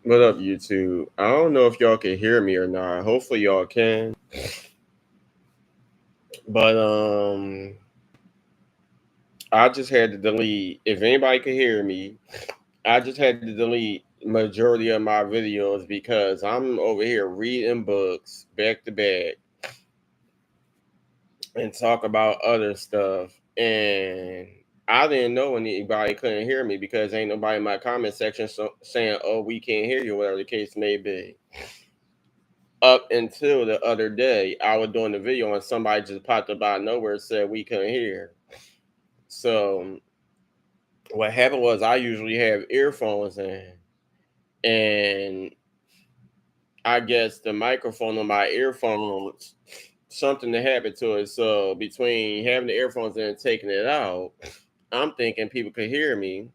What up, YouTube? I don't know if y'all can hear me or not. Hopefully y'all can. But I just had to delete. If anybody can hear me, I just had to delete majority of my videos because I'm over here reading books back to back and talk about other stuff. And I didn't know anybody couldn't hear me because ain't nobody in my comment section saying, "Oh, we can't hear you," whatever the case may be. Up until the other day, I was doing the video and somebody just popped up out of nowhere and said we couldn't hear. So what happened was I usually have earphones in, and I guess the microphone on my earphones, something that happened to it. So between having the earphones in and taking it out, I'm thinking people could hear me,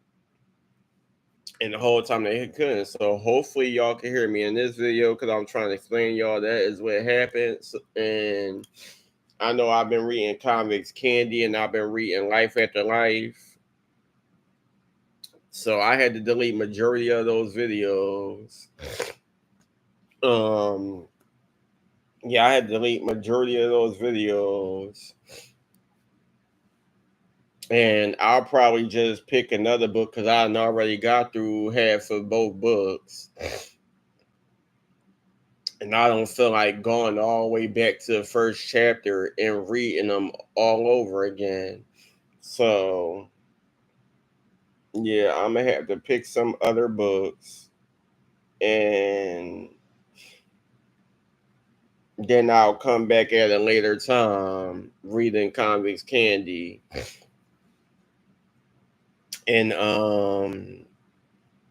and the whole time they couldn't. So hopefully y'all can hear me in this video because I'm trying to explain y'all that is what happens. And I know I've been reading Comics Candy and I've been reading Life After Life. So I had to delete majority of those videos. Um yeah, I had to delete majority of those videos. And I'll probably just pick another book because I already got through half of both books. And I don't feel like going all the way back to the first chapter and reading them all over again. So yeah, I'm gonna have to pick some other books and then I'll come back at a later time reading Comics Candy and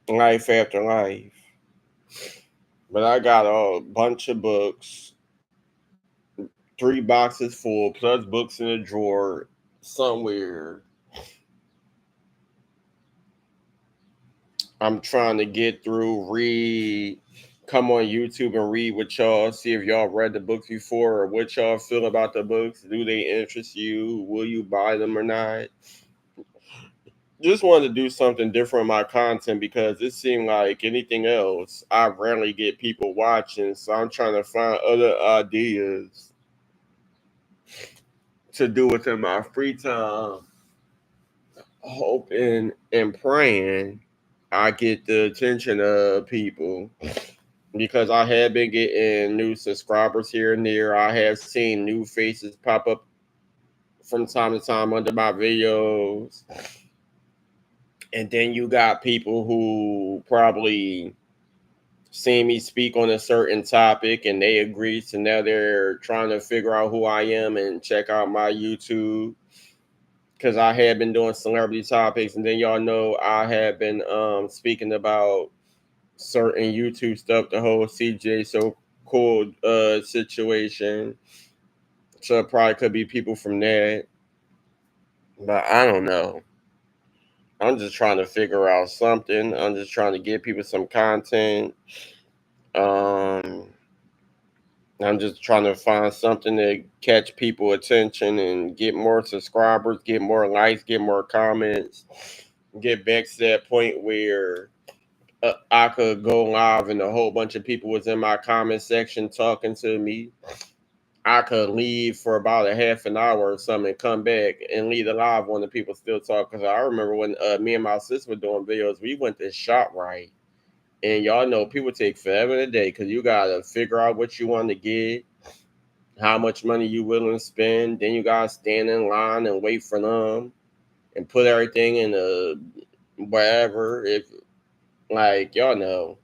Life After Life. But I got a bunch of books, 3 boxes full, plus books in a drawer somewhere. I'm trying to get through, read, come on YouTube and read with y'all, see if y'all read the books before or what y'all feel about the books. Do they interest you? Will you buy them or not? Just wanted to do something different in my content because it seemed like anything else, I rarely get people watching. So I'm trying to find other ideas to do within my free time, hoping and praying I get the attention of people because I have been getting new subscribers here and there. I have seen new faces pop up from time to time under my videos. And then you got people who probably seen me speak on a certain topic and they agree. So now they're trying to figure out who I am and check out my YouTube because I have been doing celebrity topics. And then y'all know I have been speaking about certain YouTube stuff, the whole CJ so cool situation. So it probably could be people from that. But I don't know. I'm just trying to figure out something. I'm just trying to give people some content. Um, I'm just trying to find something to catch people attention and get more subscribers, get more likes, get more comments, get back to that point where I could go live and a whole bunch of people was in my comment section talking to me. I could leave for about a half an hour or something and come back and leave the live when the people still talk. Because I remember when me and my sister were doing videos, we went to ShopRite. And y'all know people take forever in a day because you got to figure out what you want to get, how much money you willing to spend. Then you got to stand in line and wait for them and put everything in a wherever. If, like, y'all know.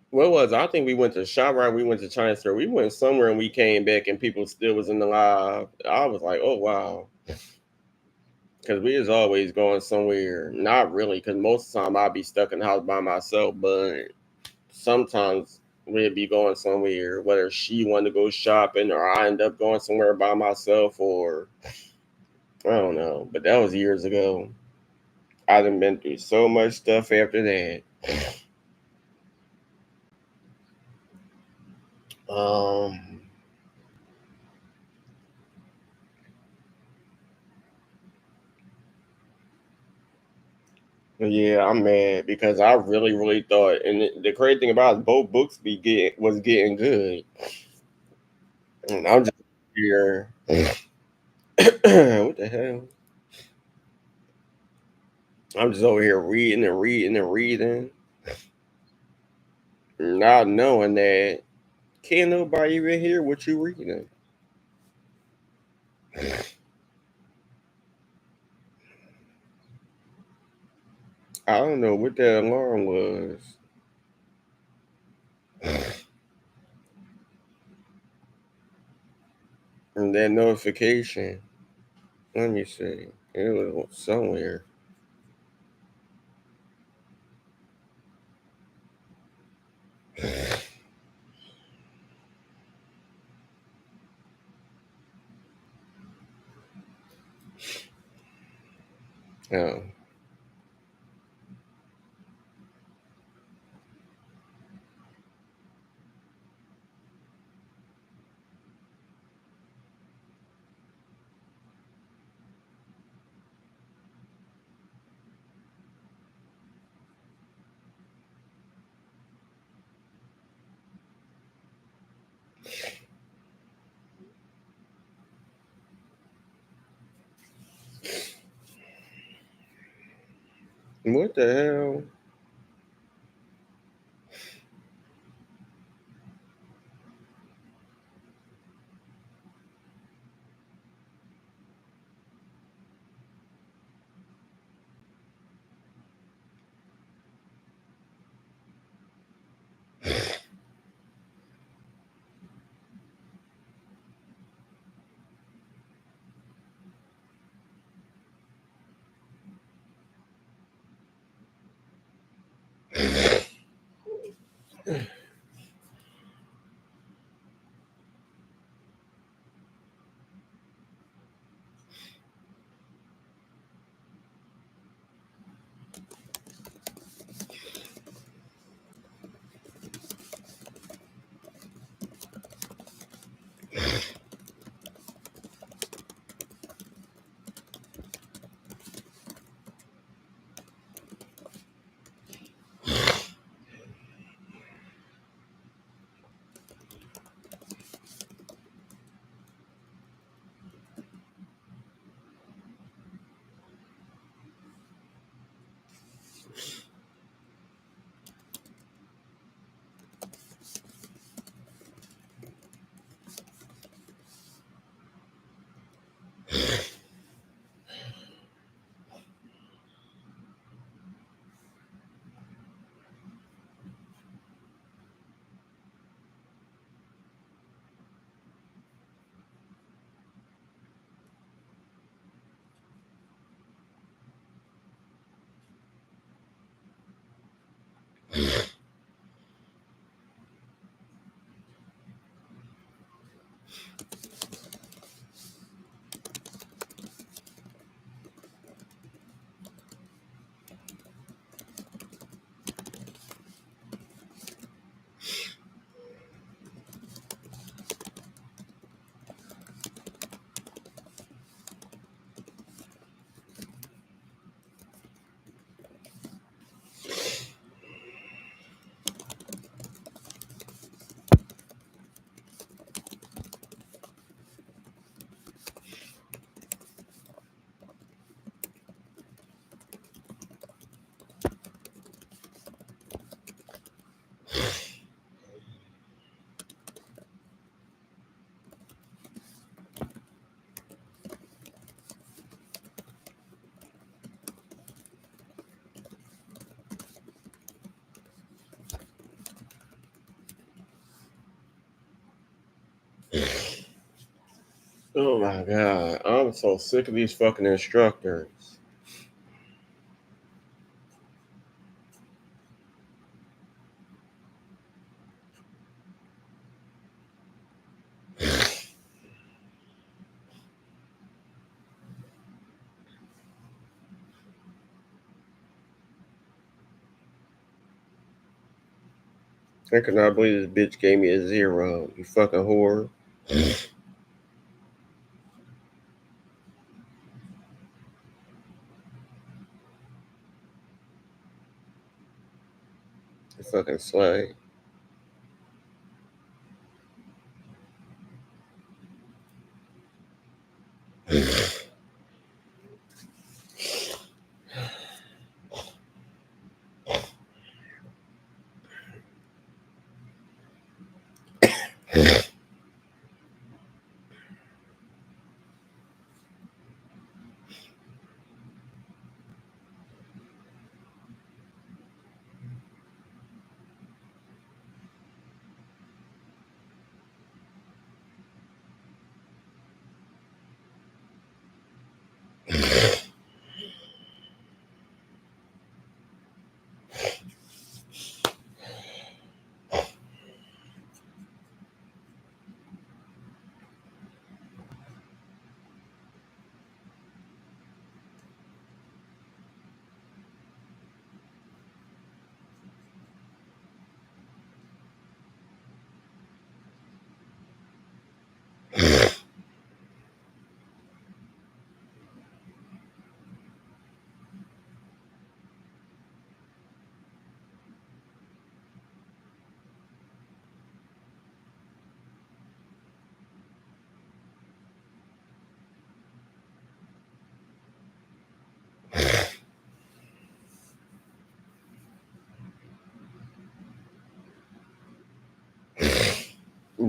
What was I think we went to ShopRite, we went to China Store, we went somewhere and we came back and people still was in the live. I was like, oh wow, because we was always going somewhere. Not really, because most of the time I'd be stuck in the house by myself, but sometimes we'd be going somewhere. Whether she wanted to go shopping or I end up going somewhere by myself, or I don't know. But that was years ago. I done been through so much stuff after that. Um. Yeah, I'm mad because I really, really thought, and the crazy thing about it, both books was getting good, and I'm just here. What the hell? I'm just over here reading and reading and reading, not knowing that can't nobody even hear what you reading. I don't know what that alarm was. And that notification. Let me see. It was somewhere. Oh. What the hell? Oh my god. I'm so sick of these fucking instructors. I cannot believe this bitch gave me a 0. You fucking whore. The fucking sway.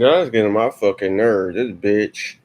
That's getting on my fucking nerve. This bitch.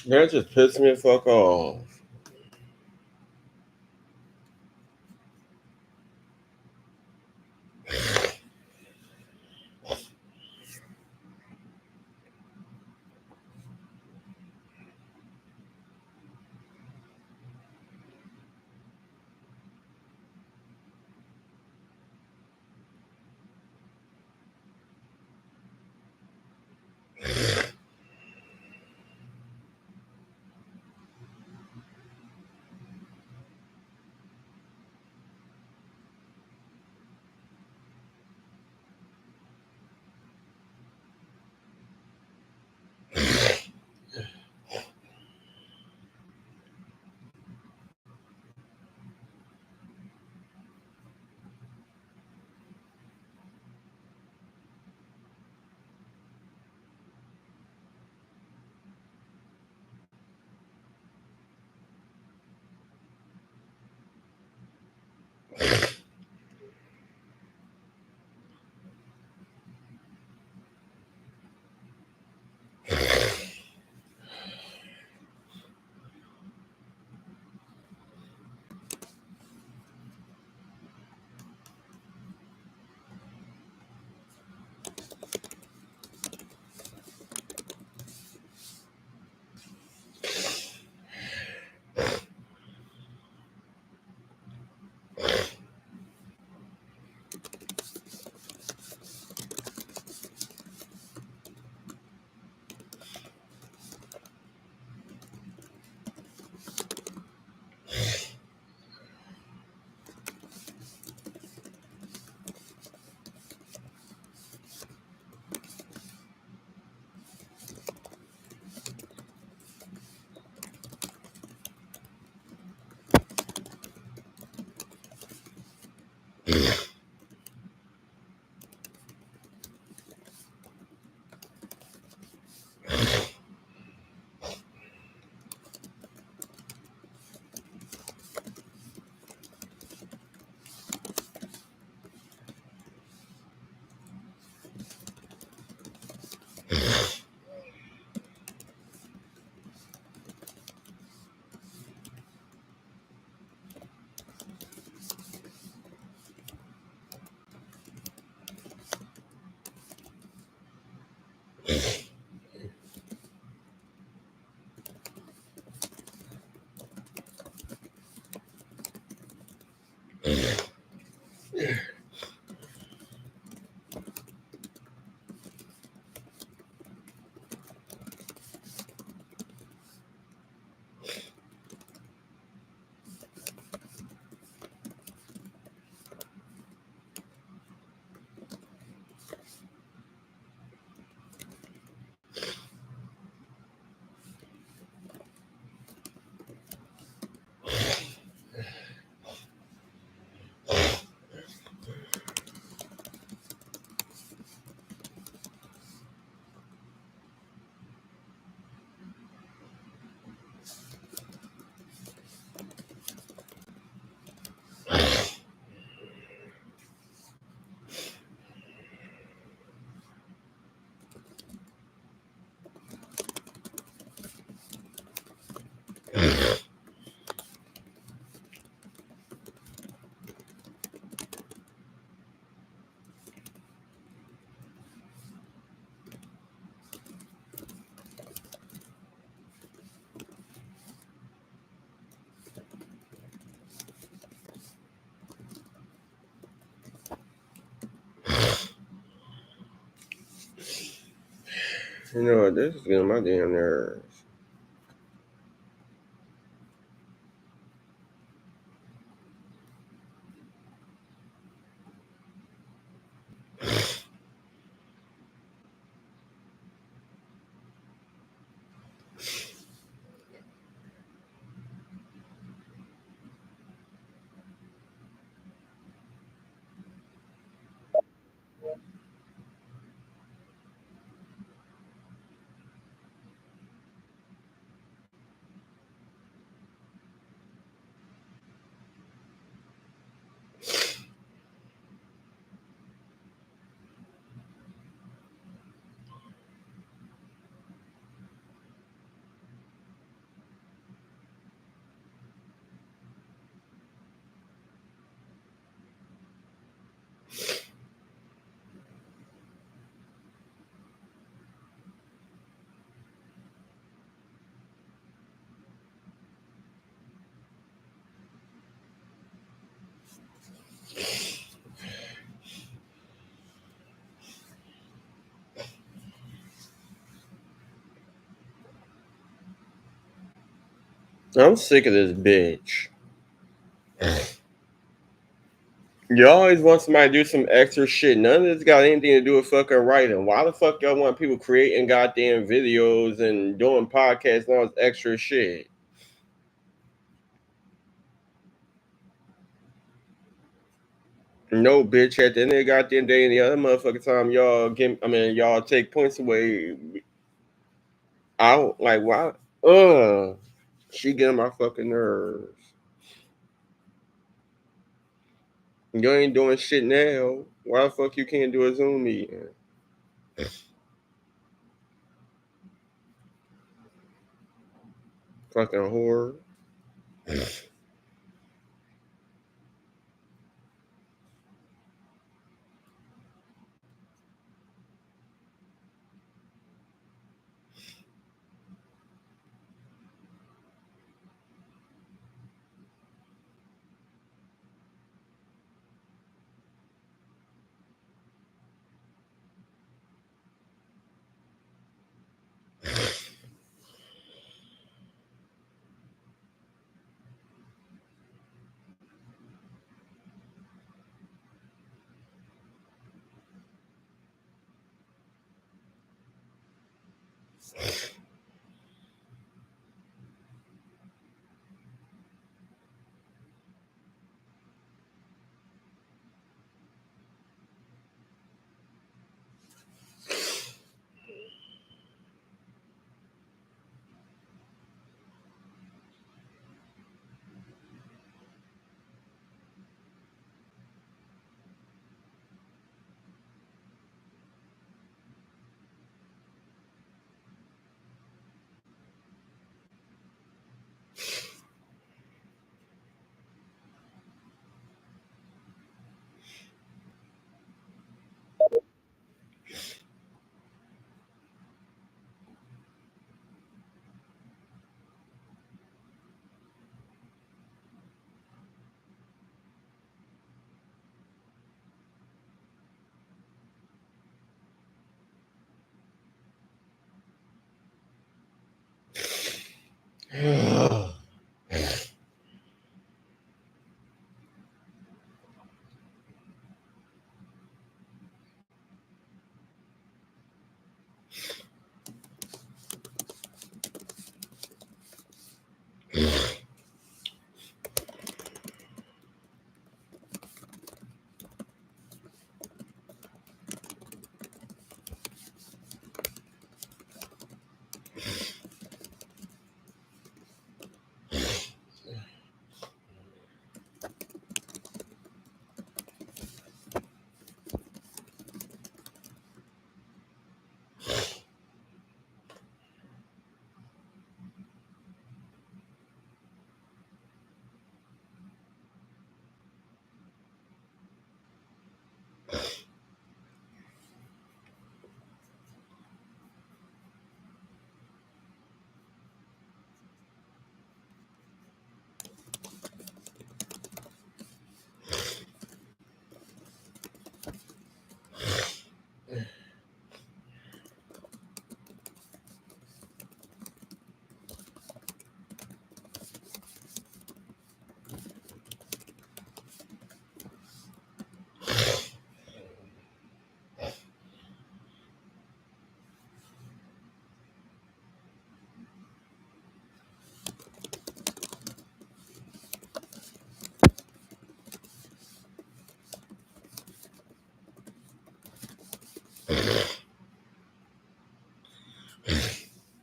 That just pissed me the fuck off. You know what? This is getting my damn nerves. I'm sick of this bitch. You always want somebody to do some extra shit. None of this got anything to do with fucking writing. Why the fuck y'all want people creating goddamn videos and doing podcasts and all this extra shit? No, bitch. At the end of the goddamn day, and the other motherfucking time, y'all take points away. I don't like why. She getting my fucking nerves. You ain't doing shit now. Why the fuck you can't do a Zoom meeting? Fucking whore.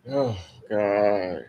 Oh God.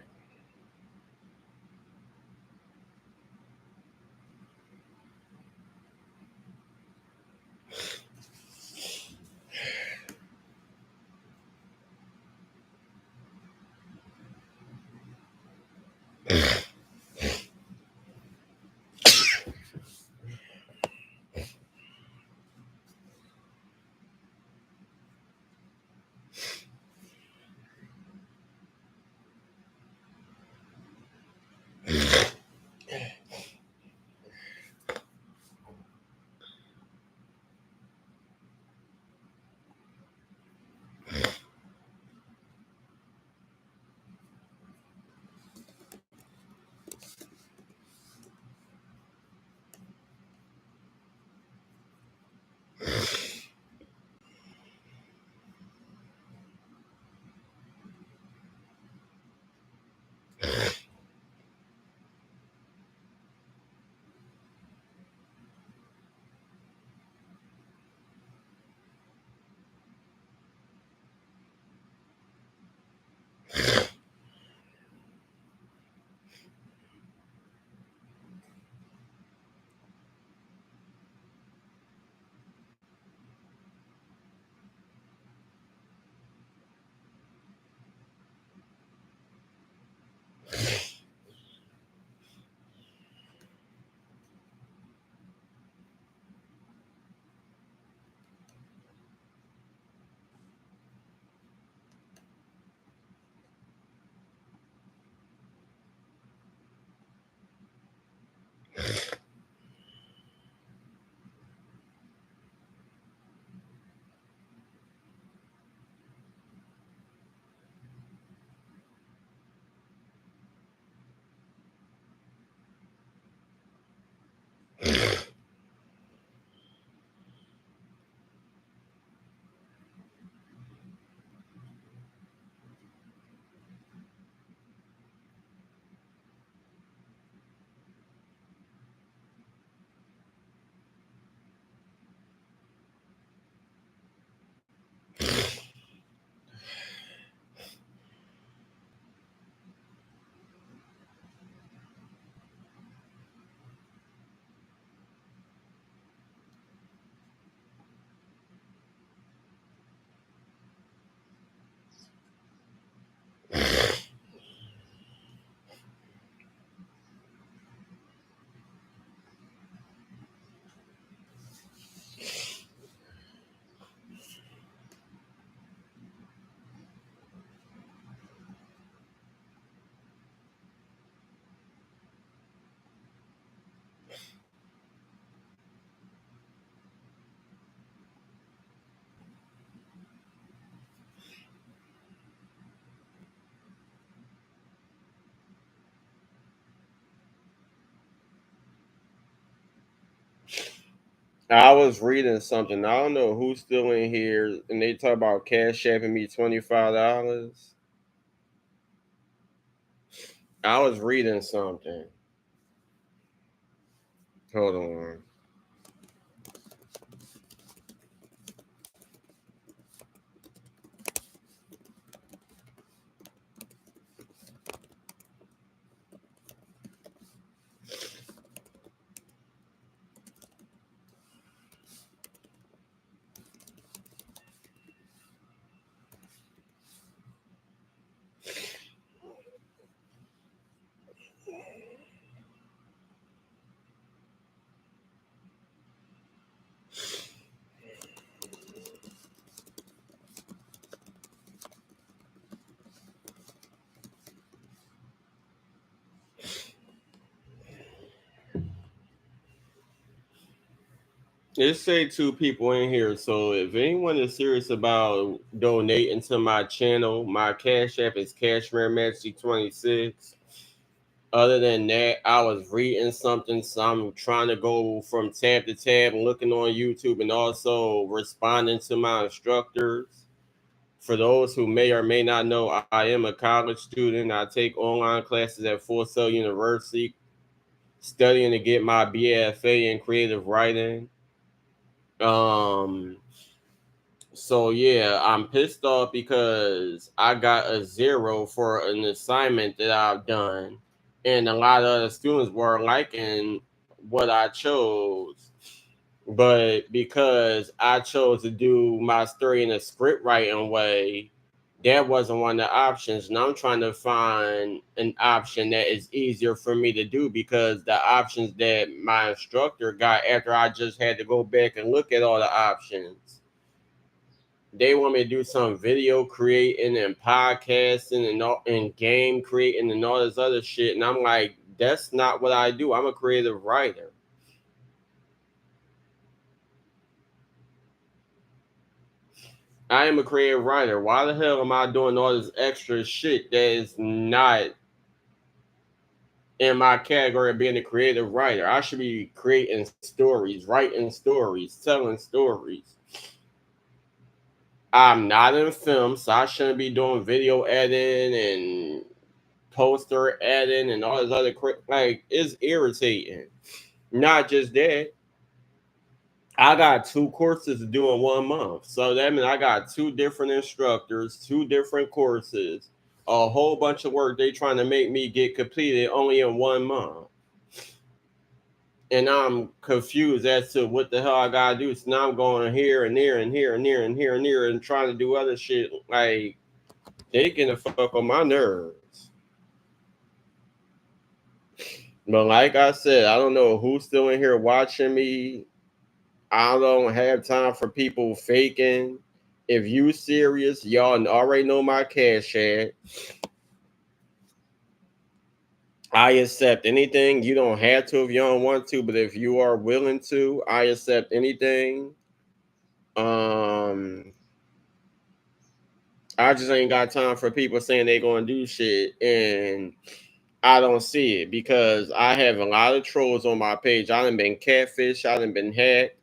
I was reading something. I don't know who's still in here, and they talk about cash apping me $25. I was reading something. Hold on. It say two people in here, so if anyone is serious about donating to my channel, my cash app is Cashmere Magic 26. Other than that, I was reading something, so I'm trying to go from tab to tab and looking on YouTube and also responding to my instructors. For those who may or may not know, I am a college student. I take online classes at Full Sail University, studying to get my BFA in creative writing. Um, So yeah, I'm pissed off because I got a 0 for an assignment that I've done, and a lot of other students were liking what I chose. But because I chose to do my story in a script writing way, that wasn't one of the options. And I'm trying to find an option that is easier for me to do because the options that my instructor got after I just had to go back and look at all the options, they want me to do some video creating and podcasting and game creating and all this other shit. And I'm like, that's not what I do. I'm a creative writer. I am a creative writer. Why the hell am I doing all this extra shit that is not in my category of being a creative writer? I should be creating stories, writing stories, telling stories. I'm not in film, so I shouldn't be doing video editing and poster editing and all this other crap. Like, it's irritating. Not just that, I got 2 courses to do in 1 month. So that means I got 2 different instructors, 2 different courses, a whole bunch of work they trying to make me get completed only in 1 month. And I'm confused as to what the hell I gotta do. So now I'm going here and there and here and there and here and there and trying to do other shit. Like, they can fuck on my nerves. But like I said, I don't know who's still in here watching me. I don't have time for people faking. If you serious, y'all already know my cash ad. I accept anything. You don't have to if you don't want to, but if you are willing to, I accept anything. Um, I just ain't got time for people saying they gonna do shit and I don't see it because I have a lot of trolls on my page. I done been catfish, I done been hacked.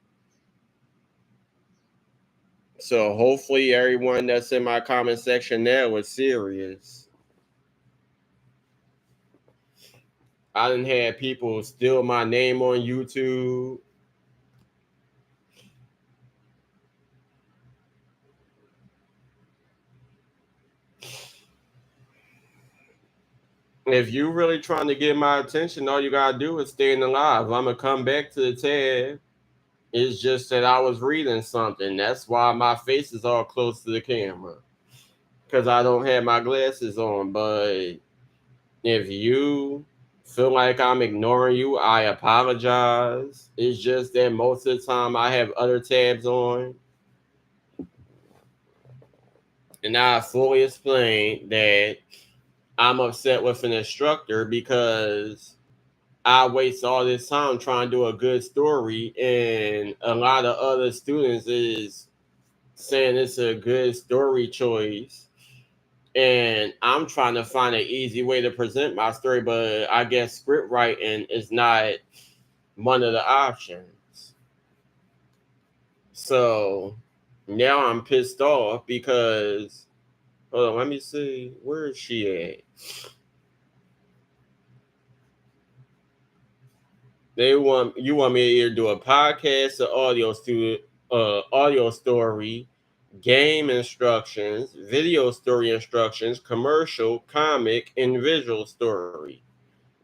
So hopefully everyone that's in my comment section now is serious. I done had people steal my name on YouTube. If you really trying to get my attention, all you gotta do is stay in the live. I'm gonna come back to the tab. It's just that I was reading something. That's why my face is all close to the camera. Because I don't have my glasses on. But if you feel like I'm ignoring you, I apologize. It's just that most of the time I have other tabs on. And I fully explained that I'm upset with an instructor because I waste all this time trying to do a good story, and a lot of other students is saying it's a good story choice. And I'm trying to find an easy way to present my story, but I guess script writing is not one of the options. So now I'm pissed off because hold on, let me see. Where is she at? They want you want me to either do a podcast or audio story, game instructions, video story instructions, commercial, comic, and visual story.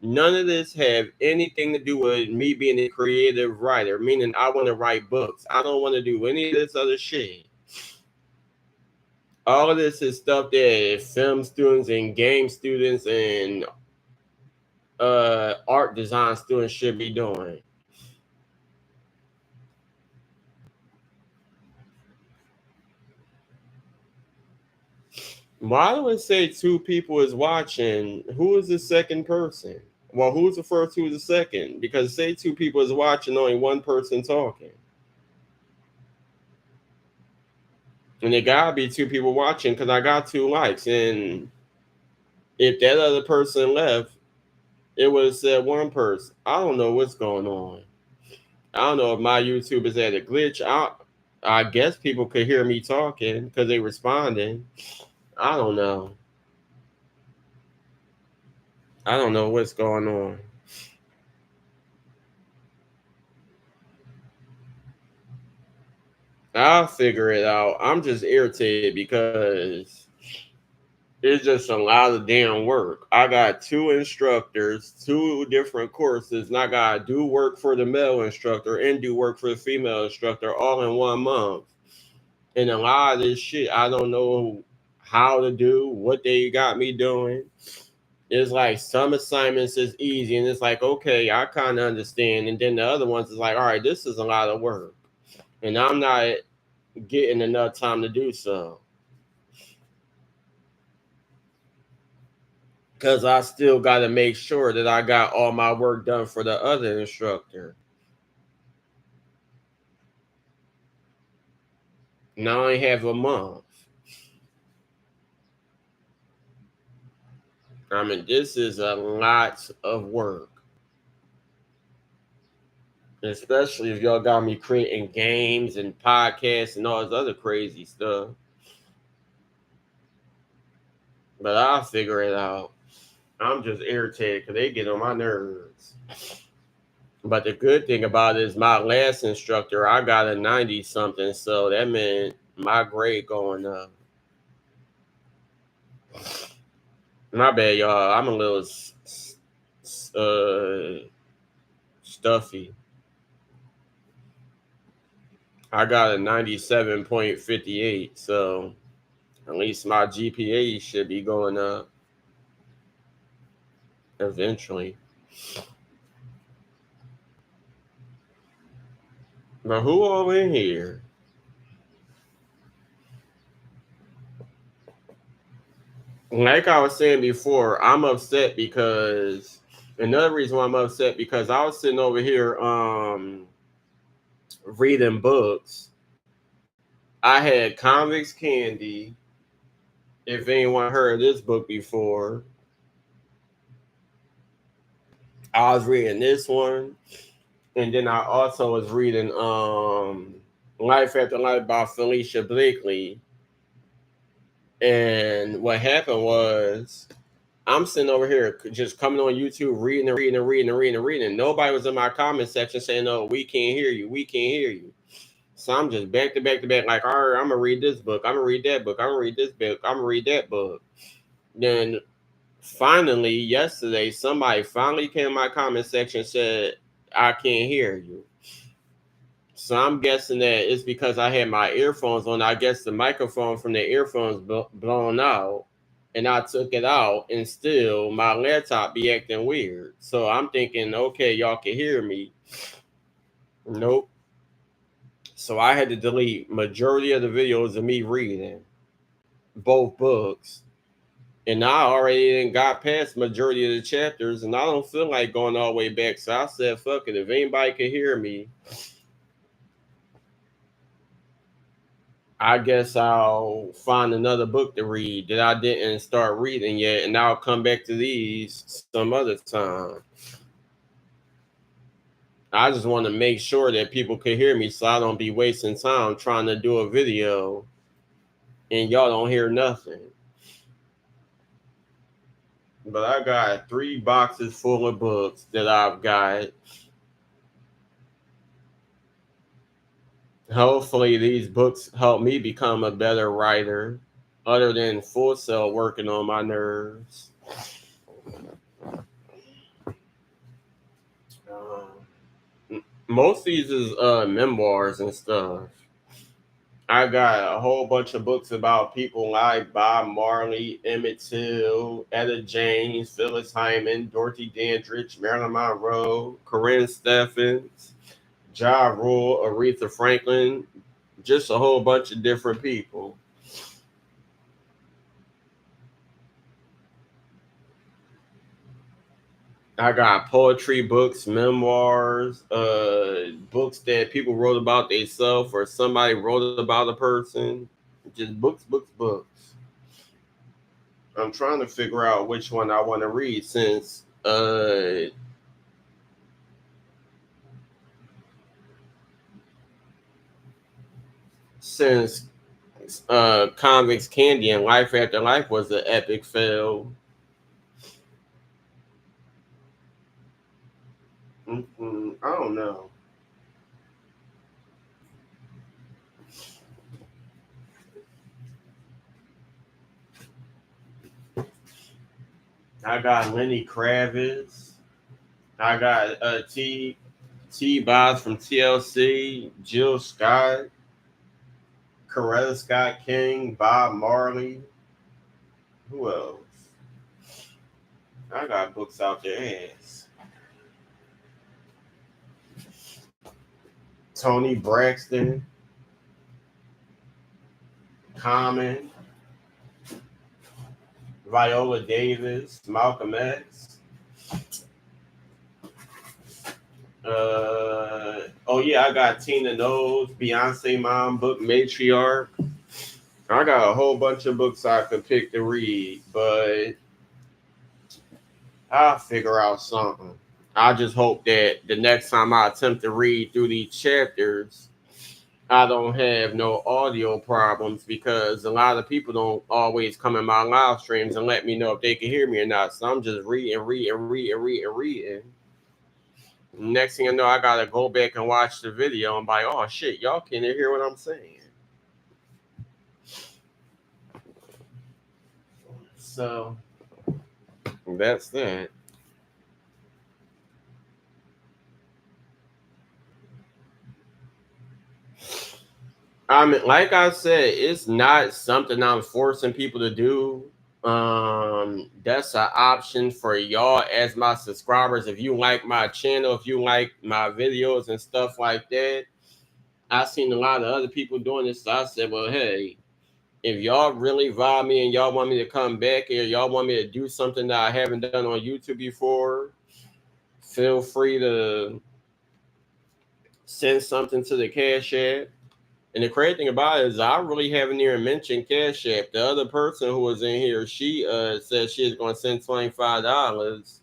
None of this have anything to do with me being a creative writer, meaning I want to write books. I don't want to do any of this other shit. All of this is stuff that film students and game students and art design students should be doing. Why do it say 2 people is watching? Who is the second person? Well, who's the first? Who's the second? Because say 2 people is watching, only one person talking, and it gotta be 2 people watching because I got 2 likes. And if that other person left, it would have said one person. I don't know what's going on. I don't know if my YouTube is at a glitch. I guess people could hear me talking because they responding. I don't know. I don't know what's going on. I'll figure it out. I'm just irritated because it's just a lot of damn work. I got two instructors, two different courses, and I gotta do work for the male instructor and do work for the female instructor all in 1 month. And a lot of this shit I don't know how to do, what they got me doing. It's like some assignments is easy and it's like, okay, I kind of understand. And then the other ones is like, all right, this is a lot of work. And I'm not getting enough time to do so. Because I still got to make sure that I got all my work done for the other instructor. Now I have a month. I mean, this is a lot of work. Especially if y'all got me creating games and podcasts and all this other crazy stuff. But I'll figure it out. I'm just irritated because they get on my nerves. But the good thing about it is my last instructor, I got a 90 something. So that meant my grade going up. My bad, y'all. I'm a little stuffy. I got a 97.58. So at least my GPA should be going up eventually. But who all in here? Like I was saying before, I'm upset because another reason why I'm upset because I was sitting over here reading books. I had Convicts Candy. If anyone heard of this book before, I was reading this one, and then I also was reading Life After Life by Felicia Blakely. And what happened was I'm sitting over here just coming on YouTube, reading and reading and reading and reading and reading. Nobody was in my comment section saying, "Oh, we can't hear you. We can't hear you." So I'm just back to back to back, like, all right, I'm gonna read this book. I'm gonna read that book. I'm gonna read this book. I'm gonna read that book. Then finally, yesterday, somebody finally came in my comment section and said, "I can't hear you." So I'm guessing that it's because I had my earphones on. I guess the microphone from the earphones blown out, and I took it out, and still my laptop be acting weird. So I'm thinking, okay, y'all can hear me. Nope. So I had to delete majority of the videos of me reading both books, and I already got past majority of the chapters, and I don't feel like going all the way back. So I said, fuck it. If anybody can hear me, I guess I'll find another book to read that I didn't start reading yet, and I'll come back to these some other time. I just want to make sure that people can hear me so I don't be wasting time trying to do a video and y'all don't hear nothing. But I got 3 boxes full of books that I've got. Hopefully these books help me become a better writer other than Full Sail working on my nerves. Most of these is memoirs and stuff. I got a whole bunch of books about people like Bob Marley, Emmett Till, Etta James, Phyllis Hyman, Dorothy Dandridge, Marilyn Monroe, Corinne Steffens, Ja Rule, Aretha Franklin, just a whole bunch of different people. I got poetry books, memoirs, books that people wrote about themselves or somebody wrote about a person. Just books, books, books. I'm trying to figure out which one I want to read since Convicts Candy and Life After Life was an epic fail. I don't know. I got Lenny Kravitz. I got T Boz from TLC, Jill Scott, Coretta Scott King, Bob Marley. Who else? I got books out their ass. Tony Braxton, Common, Viola Davis, Malcolm X. Oh yeah, I got Tina Knowles, Beyonce mom book, Matriarch. I got a whole bunch of books I could pick to read, but I'll figure out something. I just hope that the next time I attempt to read through these chapters, I don't have no audio problems because a lot of people don't always come in my live streams and let me know if they can hear me or not. So I'm just reading. Next thing I know, I gotta go back and watch the video and be like, oh shit, y'all can't hear what I'm saying. So that's that. I mean, like I said, it's not something I'm forcing people to do. That's an option for y'all as my subscribers. If you like my channel, if you like my videos and stuff like that, I've seen a lot of other people doing this. So I said, well, hey, if y'all really vibe me and y'all want me to come back or y'all want me to do something that I haven't done on YouTube before, feel free to send something to the Cash App. And the crazy thing about it is I really haven't even mentioned Cash App. The other person who was in here, she said she is going to send $25.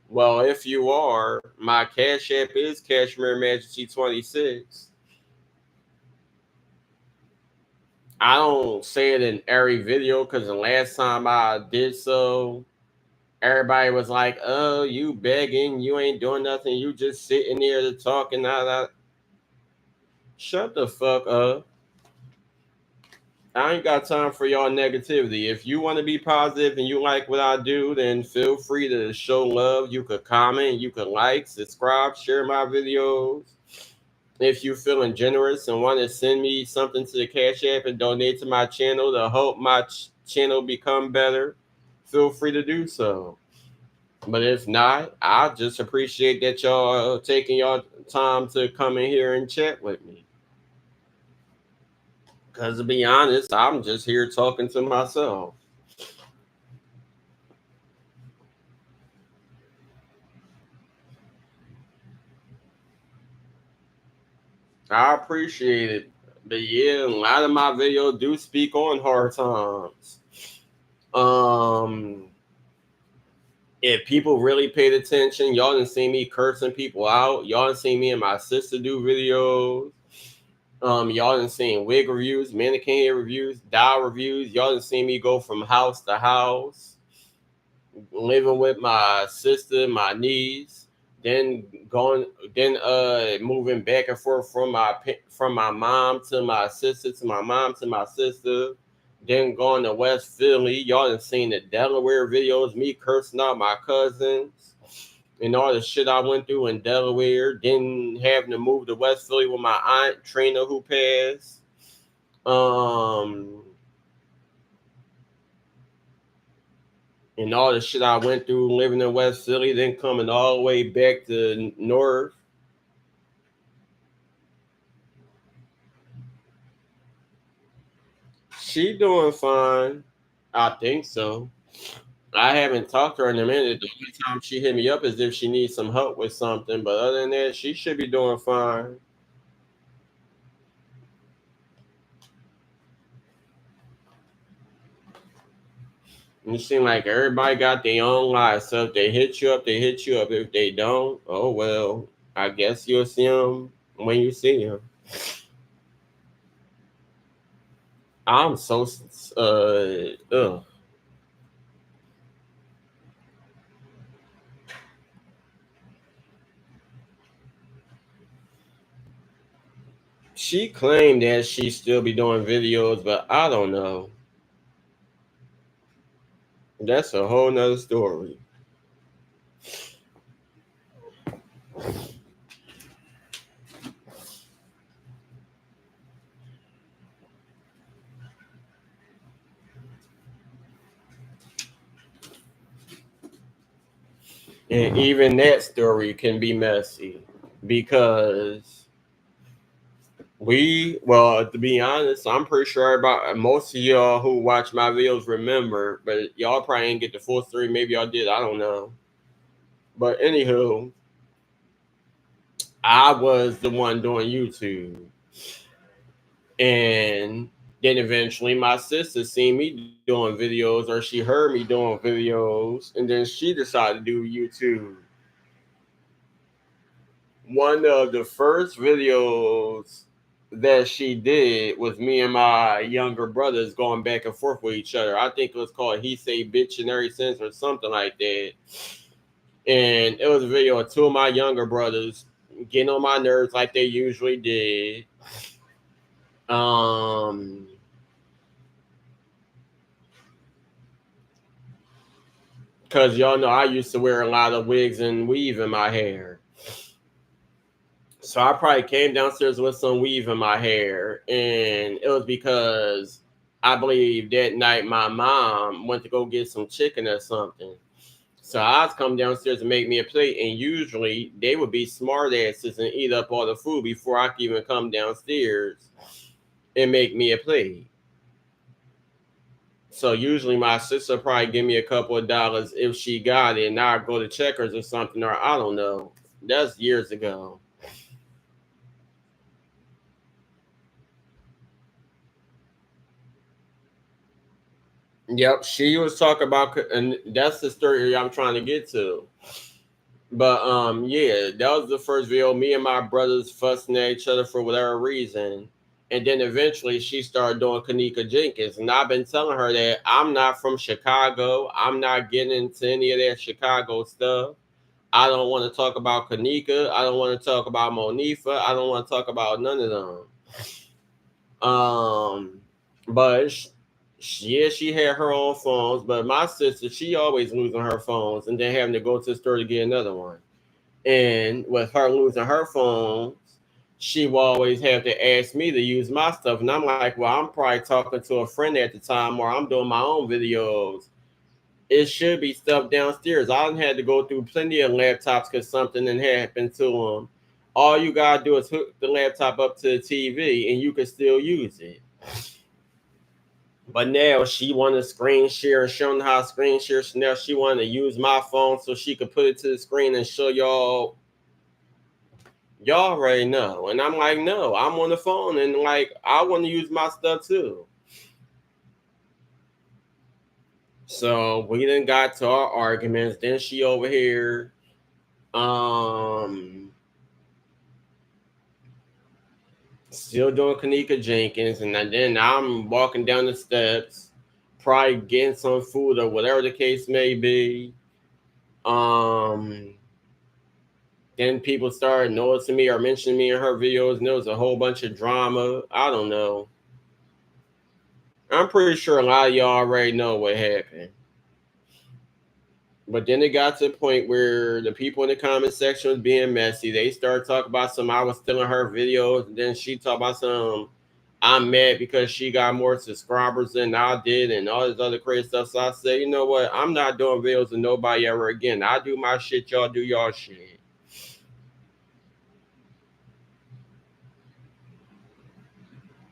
Well, if you are, my Cash App is Cashmere Majesty 26. I don't say it in every video because the last time I did so, everybody was like, "Oh, you begging, you ain't doing nothing, you just sitting there to talk and that." Shut the fuck up. I ain't got time for y'all negativity. If you want to be positive and you like what I do, then feel free to show love. You could comment, you could like, subscribe, share my videos. If you're feeling generous and want to send me something to the Cash App and donate to my channel to help my channel become better, feel free to do so. But if not, I just appreciate that y'all taking y'all time to come in here and chat with me. Because to be honest, I'm just here talking to myself. I appreciate it. But yeah, a lot of my videos do speak on hard times. Um, if people really paid attention, y'all didn't see me cursing people out. Y'all didn't see me and my sister do videos. Y'all didn't see wig reviews, mannequin hair reviews, doll reviews. Y'all didn't see me go from house to house, living with my sister, my niece, then going, then moving back and forth from my mom to my sister to my mom to my sister, then going to West Philly. Y'all done seen the Delaware videos, me cursing out my cousins and all the shit I went through in Delaware. Then having to move to West Philly with my aunt Trina who passed. Um, and all the shit I went through living in West Philly, then coming all the way back to North. She doing fine. I think so. I haven't talked to her in a minute. The only time she hit me up is if she needs some help with something. But other than that, she should be doing fine. And it seems like everybody got their own life. So if they hit you up, they hit you up. If they don't, oh well. I guess you'll see them when you see them. I'm so ugh. She claimed that she still be doing videos, but I don't know. That's a whole nother story. And even that story can be messy because to be honest, I'm pretty sure about most of y'all who watch my videos remember, but y'all probably didn't get the full story. Maybe y'all did. I don't know. But anywho, I was the one doing YouTube, and then eventually my sister seen me doing videos, or she heard me doing videos, and then she decided to do YouTube. One of the first videos that she did was me and my younger brothers going back and forth with each other. I think it was called He Say Bitchinary Sense or something like that. And it was a video of two of my younger brothers getting on my nerves like they usually did. Um, because y'all know I used to wear a lot of wigs and weave in my hair. So I probably came downstairs with some weave in my hair, and it was because I believe that night my mom went to go get some chicken or something. So I was come downstairs to make me a plate, and usually they would be smart asses and eat up all the food before I could even come downstairs and make me a plate. So usually my sister probably give me a couple of dollars if she got it, and I'd go to Checkers or something, or I don't know. That's years ago. Yep, she was talking about, and that's the story I'm trying to get to. But yeah, that was the first video. Me and my brothers fussing at each other for whatever reason, and then eventually she started doing Kanika Jenkins, and I've been telling her that I'm not from Chicago. I'm not getting into any of that Chicago stuff. I don't want to talk about Kanika. I don't want to talk about Monifa. I don't want to talk about none of them. Um, but yeah, she had her own phones. But my sister, she always losing her phones and then having to go to the store to get another one. And with her losing her phones, she will always have to ask me to use my stuff. And I'm like, well, I'm probably talking to a friend at the time, or I'm doing my own videos. It should be stuff downstairs. I had to go through plenty of laptops because something had happened to them. All you gotta do is hook the laptop up to the TV, and you can still use it. But now she want to screen share, showing how to screen share. So now she want to use my phone so she could put it to the screen and show y'all. Y'all already know, and I'm like, no, I'm on the phone, and like I want to use my stuff too. So we then got to our arguments. Then she over here, um, still doing Kanika Jenkins, and then I'm walking down the steps, probably getting some food or whatever the case may be. Um, then people started noticing me or mentioning me in her videos, and there was a whole bunch of drama. I don't know. I'm pretty sure a lot of y'all already know what happened. But then it got to the point where the people in the comment section was being messy. They started talking about some I was stealing her videos, and then she talked about some I'm mad because she got more subscribers than I did and all this other crazy stuff. So I said, you know what? I'm not doing videos with nobody ever again. I do my shit, y'all do y'all shit.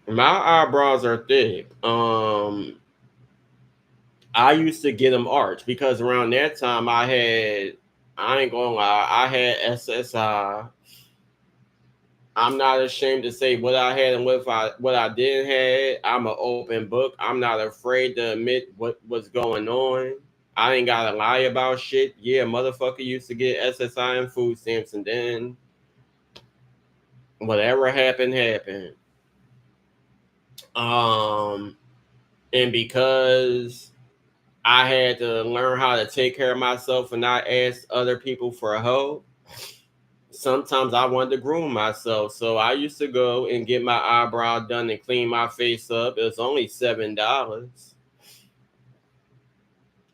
My eyebrows are thick. I used to get them arched because around that time I ain't gonna lie, I had SSI. I'm not ashamed to say what I had and what I didn't have. I'm an open book. I'm not afraid to admit what was going on. I ain't gotta lie about shit. Yeah, motherfucker used to get SSI and food stamps, and then whatever happened happened. Um, and because I had to learn how to take care of myself and not ask other people for help, sometimes I wanted to groom myself. So I used to go and get my eyebrow done and clean my face up. It was only $7.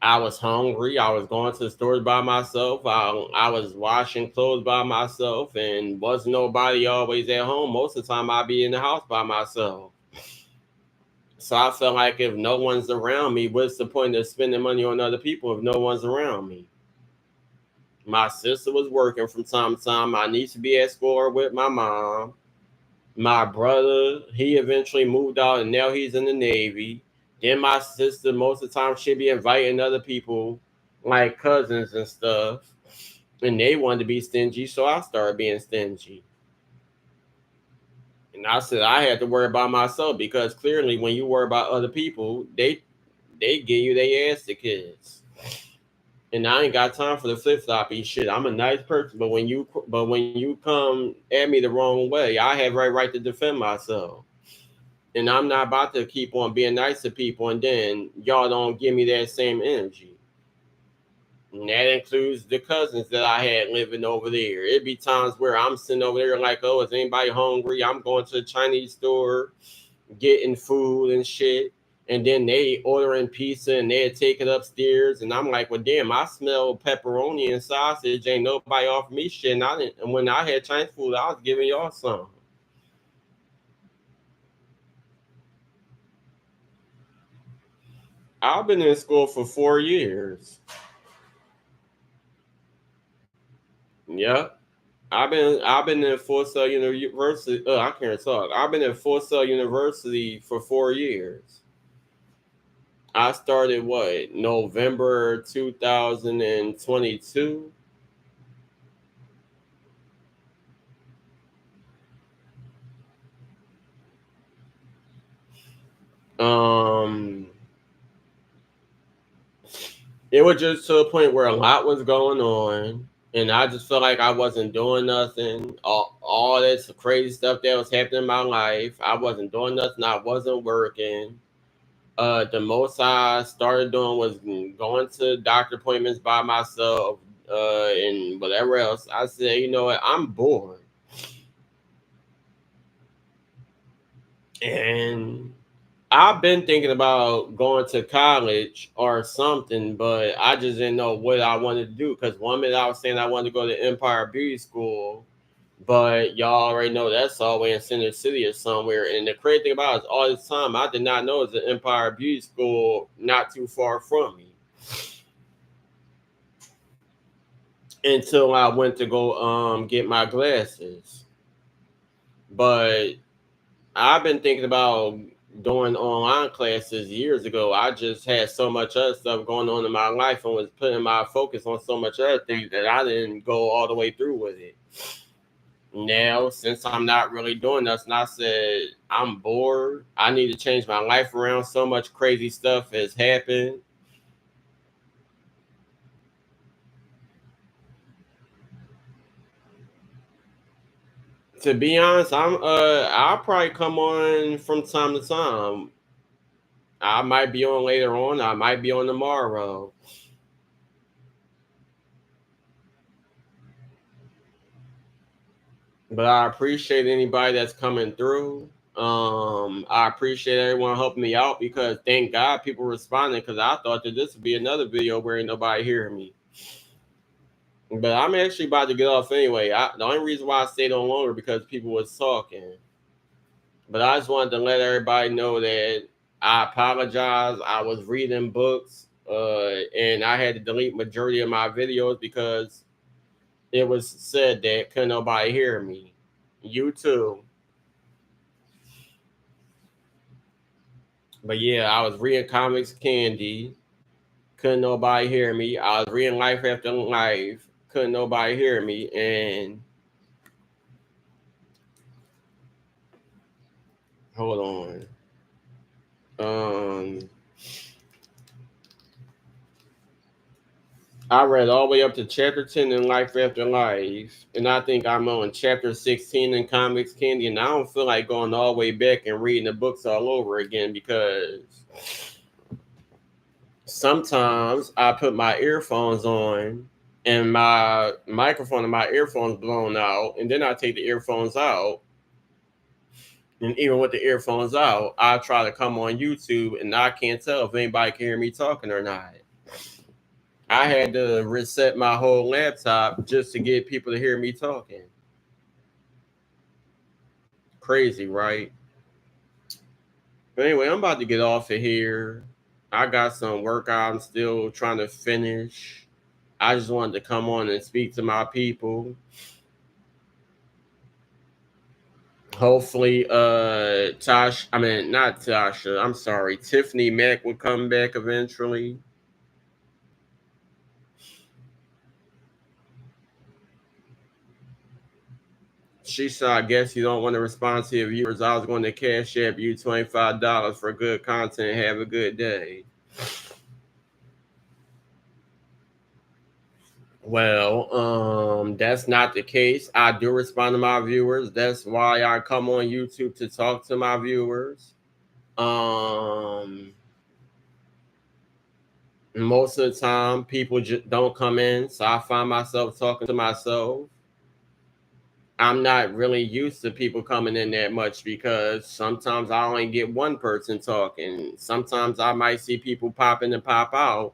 I was hungry. I was going to the stores by myself. I was washing clothes by myself, and wasn't nobody always at home. Most of the time, I'd be in the house by myself. So I felt like if no one's around me, what's the point of spending money on other people if no one's around me? My sister was working from time to time. My niece would be at school with my mom. My brother, he eventually moved out and now he's in the Navy. Then my sister, most of the time, she'd be inviting other people, like cousins and stuff. And they wanted to be stingy, so I started being stingy. And I said I had to worry about myself because clearly when you worry about other people, they give you their ass to kids. And I ain't got time for the flip floppy shit. I'm a nice person, but when you come at me the wrong way, I have every right to defend myself. And I'm not about to keep on being nice to people and then y'all don't give me that same energy. And that includes the cousins that I had living over there. It'd be times where I'm sitting over there like, oh, is anybody hungry? I'm going to the Chinese store, getting food and shit. And then they ordering pizza and they take it upstairs. And I'm like, well, damn, I smell pepperoni and sausage. Ain't nobody offer me shit. And I didn't, and when I had Chinese food, I was giving y'all some. I've been in school for 4 years. Yep. I've been in Full Sail University. I can't talk. I've been in Full Sail University for 4 years. I started what November 2022. Um, it was just to a point where a lot was going on, and I just felt like I wasn't doing nothing. All this crazy stuff that was happening in my life, I wasn't doing nothing. I wasn't working. The most I started doing was going to doctor appointments by myself, and whatever else. I said, you know what, I'm bored, and I've been thinking about going to college or something, but I just didn't know what I wanted to do. Because one minute I was saying I wanted to go to Empire Beauty School, but y'all already know that's all the way in Center City or somewhere. And the crazy thing about it is, all this time I did not know it's an Empire Beauty School not too far from me until I went to go get my glasses. But I've been thinking about doing online classes years ago. I just had so much other stuff going on in my life and was putting my focus on so much other things that I didn't go all the way through with it. Now, since I'm not really doing this, and I said I'm bored, I need to change my life around. So much crazy stuff has happened. To be honest, I'll probably come on from time to time. I might be on later on, I might be on tomorrow. But I appreciate anybody that's coming through. I appreciate everyone helping me out because thank God people responding because I thought that this would be another video where ain't nobody hearing me. But I'm actually about to get off anyway. The only reason why I stayed on longer because people was talking. But I just wanted to let everybody know that I apologize. I was reading books, and I had to delete majority of my videos because it was said that couldn't nobody hear me. You too. But yeah, I was reading Comics Candy. Couldn't nobody hear me. I was reading Life After Life. Couldn't nobody hear me. And hold on. Um, I read all the way up to chapter 10 in Life After Life. And I think I'm on chapter 16 in Comics Candy. And I don't feel like going all the way back and reading the books all over again because sometimes I put my earphones on and my microphone and my earphones blown out, and then I take the earphones out. And even with the earphones out, I try to come on YouTube and I can't tell if anybody can hear me talking or not. I had to reset my whole laptop just to get people to hear me talking. Crazy, right? But anyway, I'm about to get off of here. I got some work I'm still trying to finish. I just wanted to come on and speak to my people. Hopefully, not Tasha, I'm sorry, Tiffany Mack will come back eventually. She said, I guess you don't want to respond to your viewers. I was going to cash app you $25 for good content. Have a good day. Well, that's not the case. I do respond to my viewers. That's why I come on YouTube to talk to my viewers. Most of the time, people just don't come in, so I find myself talking to myself. I'm not really used to people coming in that much because sometimes I only get one person talking. Sometimes I might see people pop in and pop out,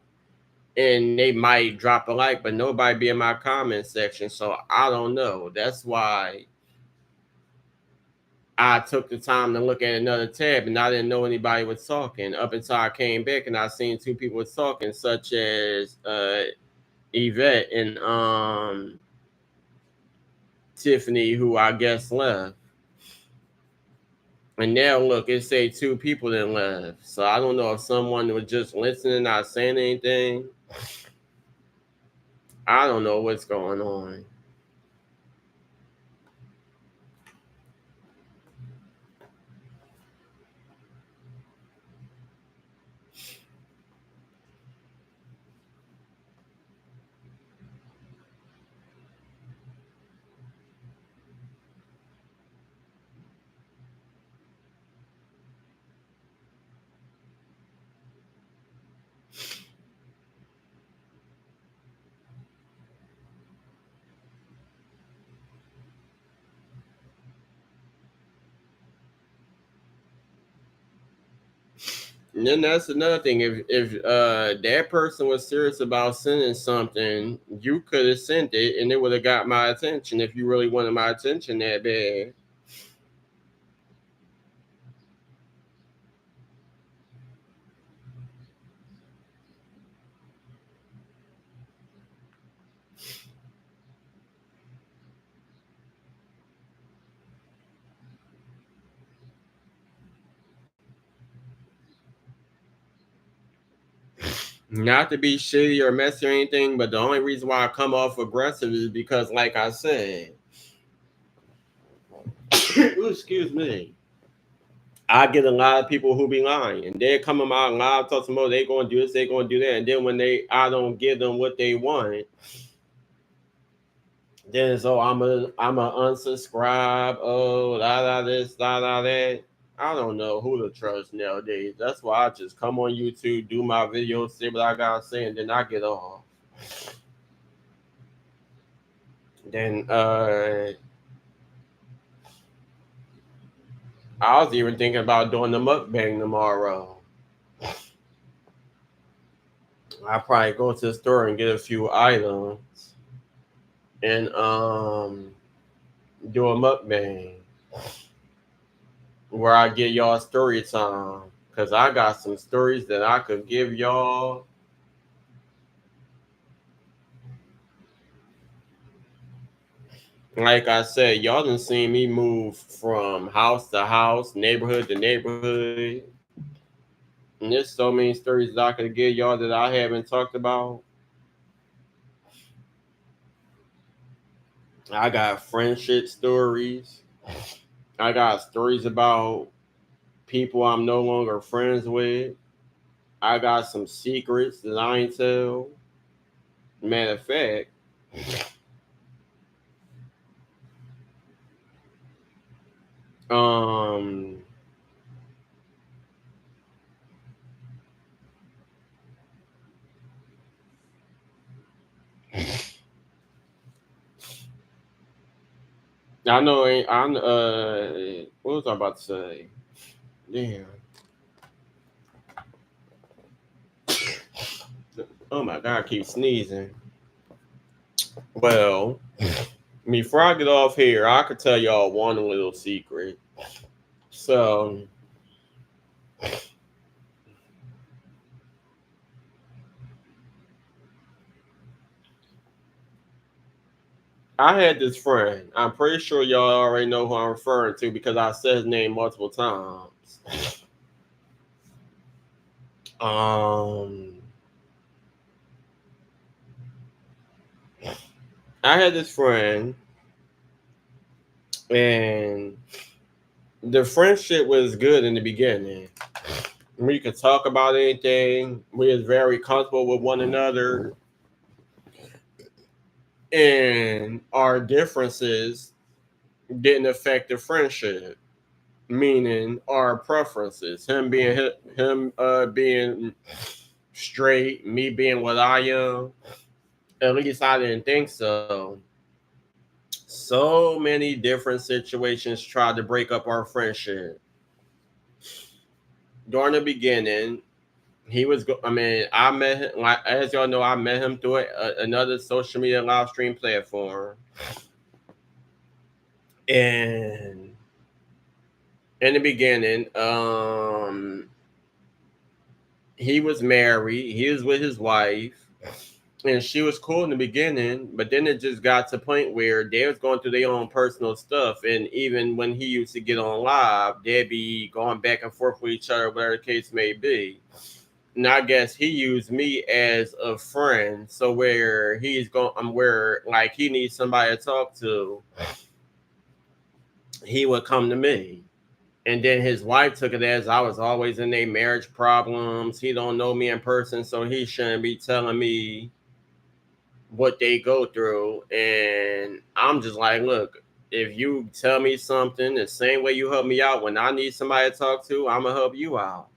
and they might drop a like, but nobody be in my comment section. So I don't know. That's why I took the time to look at another tab, and I didn't know anybody was talking up until I came back and I seen two people was talking, such as Yvette and Tiffany, who I guess left. And now look, it say two people that left. So I don't know if someone was just listening, not saying anything. I don't know what's going on. And then that's another thing. If that person was serious about sending something, you could have sent it and it would have got my attention if you really wanted my attention that bad. Not to be shitty or messy or anything, but the only reason why I come off aggressive is because, like I said, ooh, excuse me, I get a lot of people who be lying. They come on my live, talk to me, they gonna do this, they gonna do that, and then when I don't give them what they want, then so I'm a unsubscribe. Oh, da da this, da da that. I don't know who to trust nowadays. That's why I just come on YouTube, do my videos, say what I gotta say, and then I get off. Then I was even thinking about doing the mukbang tomorrow. I probably go to the store and get a few items and do a mukbang where I get y'all story time. Cause I got some stories that I could give y'all. Like I said, y'all done seen me move from house to house, neighborhood to neighborhood. And there's so many stories that I could give y'all that I haven't talked about. I got friendship stories. I got stories about people I'm no longer friends with. I got some secrets that I ain't tell. Matter of fact, um, I know I'm what was I about to say? Damn. Oh my god, I keep sneezing. Well, before I get off here, I could tell y'all one little secret. So I had this friend. I'm pretty sure y'all already know who I'm referring to because I said his name multiple times. Um, I had this friend, and the friendship was good in the beginning. We could talk about anything. We was very comfortable with one another, and our differences didn't affect the friendship. Meaning our preferences. Him being straight, me being what I am. At least I didn't think so. So many different situations tried to break up our friendship. During the beginning, I mean, I met him, like, as y'all know, I met him through another social media live stream platform. And in the beginning, he was married, he was with his wife, and she was cool in the beginning, but then it just got to a point where they was going through their own personal stuff. And even when he used to get on live, they'd be going back and forth with each other, whatever the case may be. And I guess he used me as a friend. So where he's going, where like he needs somebody to talk to, he would come to me. And then his wife took it as I was always in their marriage problems. He don't know me in person, so he shouldn't be telling me what they go through. And I'm just like, look, if you tell me something the same way you help me out when I need somebody to talk to, I'm gonna help you out.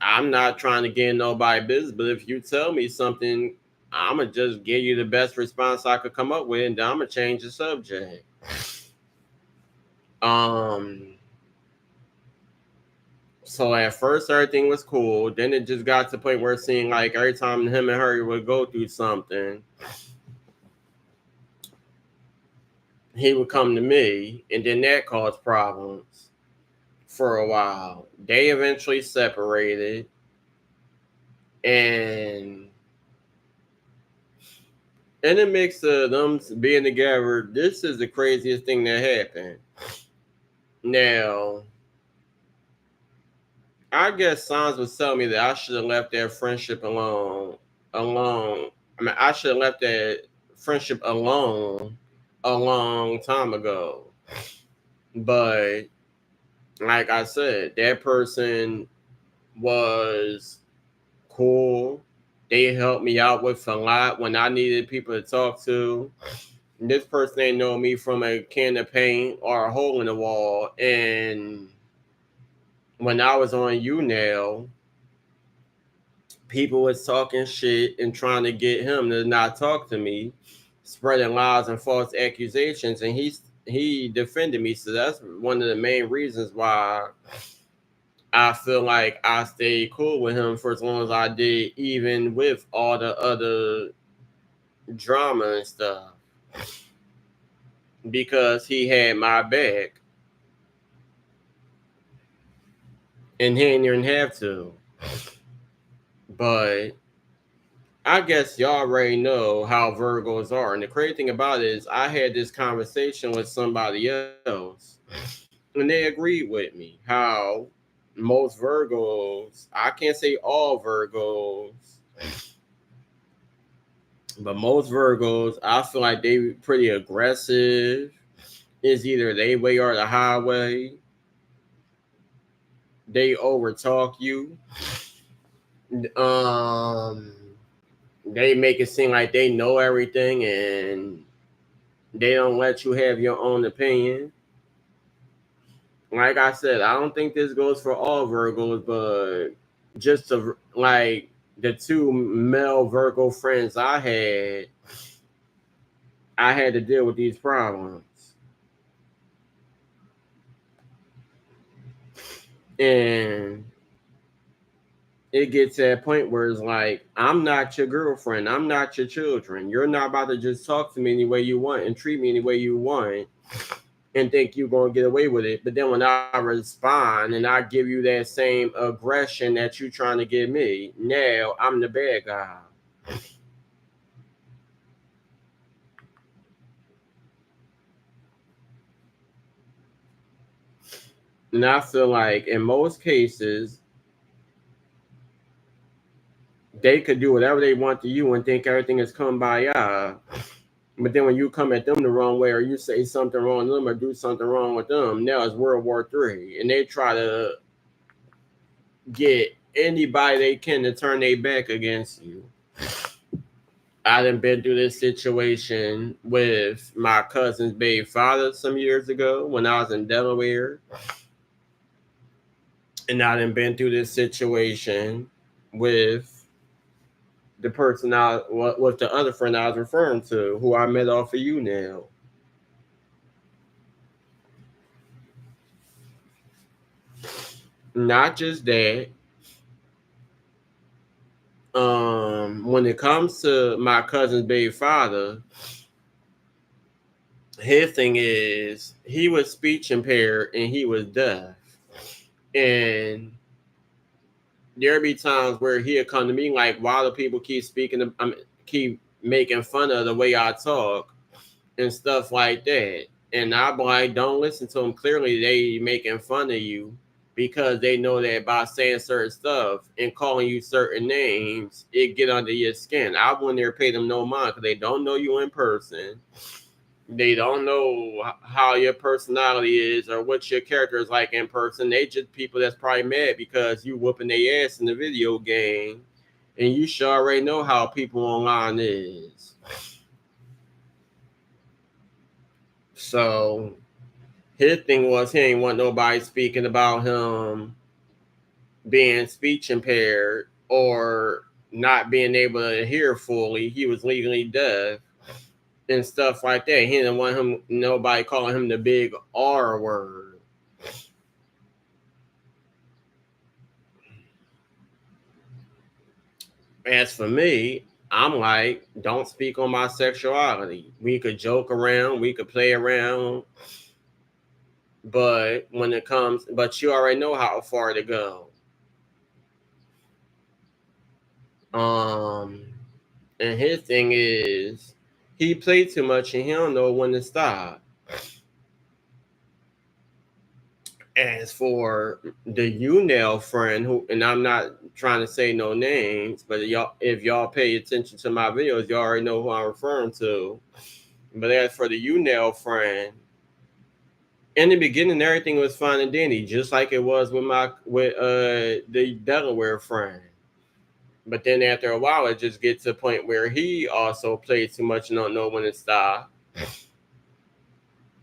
I'm not trying to get in nobody's business, but if you tell me something, I'm gonna just give you the best response I could come up with, and then I'm gonna change the subject. Um, so at first everything was cool. Then it just got to the point where it seemed like every time him and her would go through something, he would come to me, and then that caused problems for a while. They eventually separated, and in the mix of them being together, this is the craziest thing that happened. Now, I guess signs was telling me that I should have left that friendship alone. Alone. I mean, I should have left that friendship alone a long time ago. But like I said, that person was cool. They helped me out with a lot when I needed people to talk to. And this person ain't know me from a can of paint or a hole in the wall. And when I was on YouNow, people was talking shit and trying to get him to not talk to me, spreading lies and false accusations, and he defended me. So that's one of the main reasons why I feel like I stayed cool with him for as long as I did, even with all the other drama and stuff, because he had my back and he didn't even have to. But I guess y'all already know how Virgos are. And the crazy thing about it is I had this conversation with somebody else and they agreed with me how most Virgos, I can't say all Virgos, but most Virgos, I feel like they pretty aggressive. It's either they way or the highway. They overtalk you. Um, they make it seem like they know everything and they don't let you have your own opinion. Like I said, I don't think this goes for all Virgos, but just to like the two male Virgo friends I had to deal with these problems. And it gets to that point where it's like, I'm not your girlfriend, I'm not your children. You're not about to just talk to me any way you want and treat me any way you want and think you're gonna get away with it. But then when I respond and I give you that same aggression that you're trying to give me, now I'm the bad guy. And I feel like in most cases, they could do whatever they want to you and think everything is kumbaya. But then when you come at them the wrong way, or you say something wrong to them, or do something wrong with them, now it's World War III, and they try to get anybody they can to turn their back against you. I done been through this situation with my cousin's baby father some years ago when I was in Delaware. And I done been through this situation with the person with the other friend I was referring to, who I met off of you now. Not just that. When it comes to my cousin's baby father, his thing is he was speech impaired and he was deaf. And there'd be times where he'd come to me like, why do people keep keep making fun of the way I talk and stuff like that? And I'm like, don't listen to them. Clearly, they making fun of you because they know that by saying certain stuff and calling you certain names, it get under your skin. I wouldn't ever pay them no mind because they don't know you in person. They don't know how your personality is or what your character is like in person. They just people that's probably mad because you whooping their ass in the video game, and you sure already know how people online is. So his thing was he ain't want nobody speaking about him being speech impaired or not being able to hear fully. He was legally deaf and stuff like that. He didn't want nobody calling him the big R word. As for me, I'm like, don't speak on my sexuality. We could joke around, we could play around, but but you already know how far to go. Um, and his thing is, he played too much and he don't know when to stop. As for the UNL friend who, and I'm not trying to say no names, but if y'all pay attention to my videos, y'all already know who I'm referring to. But as for the UNL friend, in the beginning, everything was fine and dandy, just like it was with the Delaware friend. But then after a while, it just gets to a point where he also plays too much and don't know when to stop.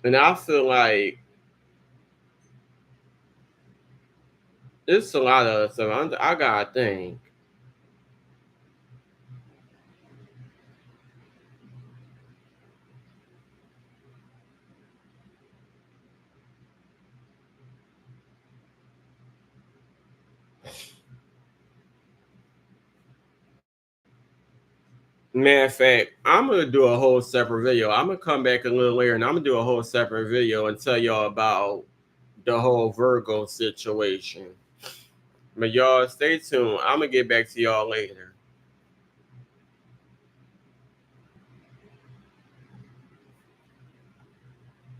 And I feel like it's a lot of stuff. I gotta think. Matter of fact, I'm gonna do a whole separate video. I'm gonna come back a little later and I'm gonna do a whole separate video and tell y'all about the whole Virgo situation. But y'all stay tuned. I'm gonna get back to y'all later.